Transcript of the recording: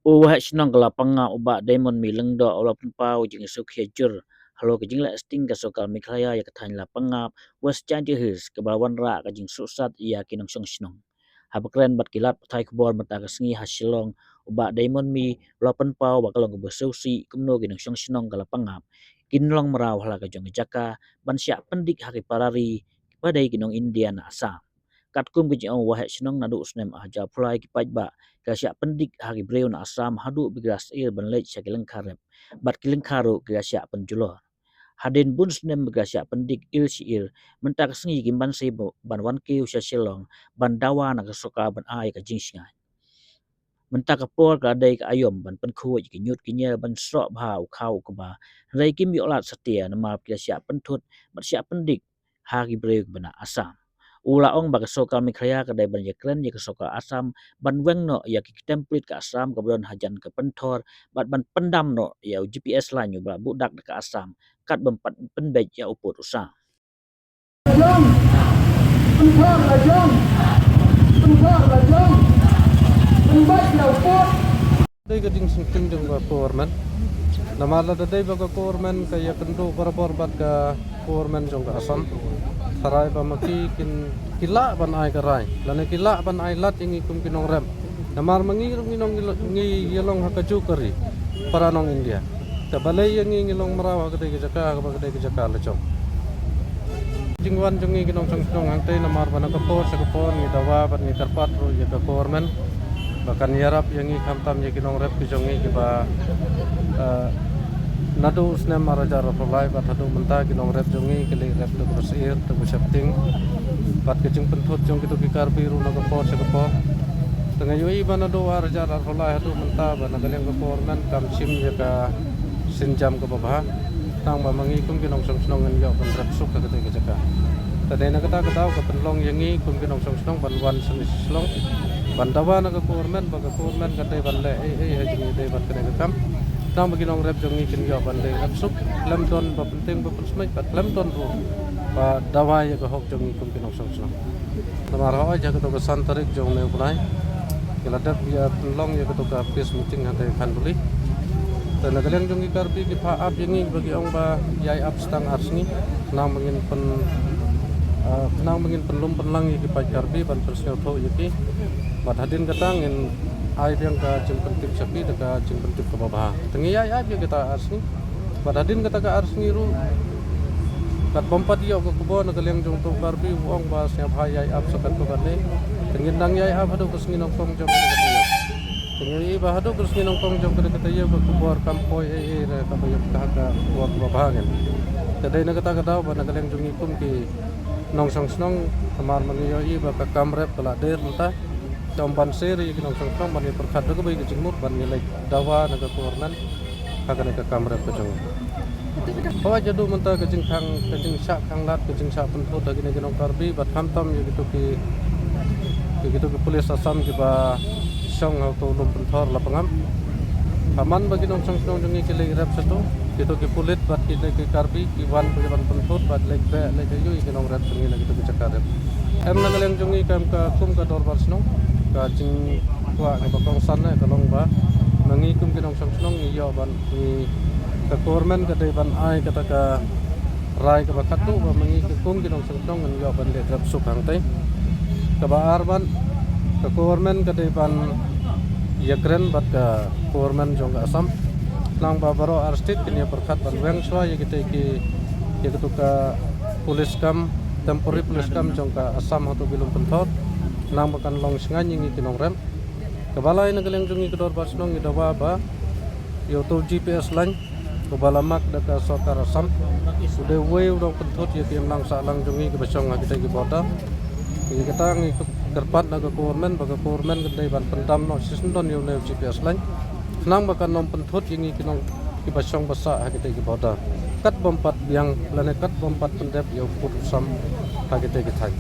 Wahai senang ke lapanga ubak diamond mi lengdo walaupun pau jing sukhe jur. Halo ke jing la sting ke sokal mikraya ya kethan lapanga was janji his ke balawan ra ke jing susat ia kinong song senong. Habakren bat kilat patai kubor mata ke sengi hasilong ubak diamond mi walaupun pau bakalong ke besusi kumno kinong song senong ke lapanga. Kinlong merau hala ke jong jaka ban siap pendik hari parari padai kinong India na asa. Katkum ke jong wahai senong nadu usnem aja pulai ki pajba kasya pendik hari breu na asam hadu bigras il ban lech sakilang karep bat kiling karu kasya penjulo hadin bun snem kasya pendik il si il mentak sengi gimban sebo ban wan ke usya silong ban dawa na kasoka ban ai ka jingsinga mentak kapor ka dai ka ayom ban pen khu ki nyut ki nya ban sro bha u khau ka ba rai kim yo lat setia na mal kasya pentut bat sya pendik hari breu bana asam ula ong baga sokal mikraya kadai ban yakren ya sokal asam ban weng no ya ki template ka asam kemudian hajan ke pentor ban pendam no ya GPS lanyu ba budak ka asam kat bempat penbej ya uput usa Lajong, pentor lajong, pentor lajong, penbaj ya uput. Day gading singting jong ka foreman. Namala da day baga foreman kaya kendo barabor bat ka foreman jong ka asam. Sarai ba makikin kila ban ay karay. Lane kila ban ay lat ingi kum kinong rem. Namar mangirong ngi yelong hakaju kari para nong India. Kabalay yang ngilong marawa kadai kajaka kadai kajaka lechong. Jingwan jongi kinong song hangtay namar ba nakapor sa kapor ngi dawa ban ngi karpat ro ya ka foreman. Bahkan yarap yang ngi kamtam ya kinong rep ki jongi ki ba nadu usnem maraja rafulai bat hadu menta kinong rep jongi kili rep tu bersir tu bersepting bat kejung pentut jong kitu ki karbi ru nakapor sa kapor tengah yoi ba nadu araja rafulai hadu menta ba nagaleng kapor nan kam sim ya ka sinjam ke babah nang ba mangi kum kinong song snong ngan yo ban rep suk ka kete ka jaka tadai na kata kataw ka penlong yang ngi kum kinong song snong ban wan slong ban dawa na ka kormen ba ka kormen ka dai ban le he jingi dai ban kene ka kam nang ba kinong rep jongi kin yo ban dai rep suk lem ton ba penting ba persmai bat lem ton ru ba dawa ya ka hok jongi kum kinong song snong namar ho ja ka to ka santarik jong ne punai kila dak ya penlong ya ka to ka peace meeting hante kan buli dan nagaleng jongi karbi ki pa ap yengi bagi ong ba yai ap stang arsni nang mengin penlum penlang ki pa karbi ban persel tho yaki bat hadin katang in ai yang ka jeng pentip sapi ka jeng pentip ke babah tengi yai ap ya kita arsni bat hadin kata ka arsni ru kat bompat yo ko kubo nagaleng jong to karbi ong ba siap yai ap sakat ko kane tengin dang yai ap hadu kesngi nong kong jong tengi ba hadu kesngi nong kong jong kata yo ko kubor kampoi re ka bayo ka buat babah kan tadai na kata daw ba nagaleng jong ikum ki nong song snong kamar mangiyo i ba ka kamrep kala der menta jamban seri ki nong song snong mani perkhat ko bai ki jingmur ban nilai dawa na ka kornan ka ka kamrep ka jong bawa jadu menta ka jing syak khang lat ka jing syak penthut dagi ne nong karbi bat hamtam ye gitu ki pulis asam ki ba song ha to lum penthor la pangam paman bagi nong song snong jongi ki le rep satu gitu ki pulit bat ki karbi ki wan ban penthut bat lek be lek yu ki nong rep jongi na gitu ki cakar rep em nagaleng jongi kam ka kum ka dor bar snong ka jing kwa ka bakong san na ka long ba mangi kum ki nong song snong yo ban ki ka kormen ka dei ban ai kata ka rai ka bakatu ba mangi ki kum ki nong song snong ngan yo ban le rep suk hang tai ka ba arban ka kormen ka dei ban yakren bat ka kormen jong ka asam nang babaro arstit kini perkhat ban weng swa ye kita ki gitu ka pulis kam temporary pulis kam jong ka asam hatu bilum penthot nang bakan long singan yingi kinong rem kabalai nagaleng jongi kedor basnong ida ba yo to GPS lan kabalamak daka sokar asam sudah we udang penthot ye kim lang sa lang jongi ke basong kita ki boda ki kita ngi kerpat naga kormen baga kormen kedai ban pendam no sisndon yo ne GPS lan nang bakan nom penthut yingi kinong ki basong basa kita ki boda kat bompat yang lane kat bompat pendep yo put sam kita ki thai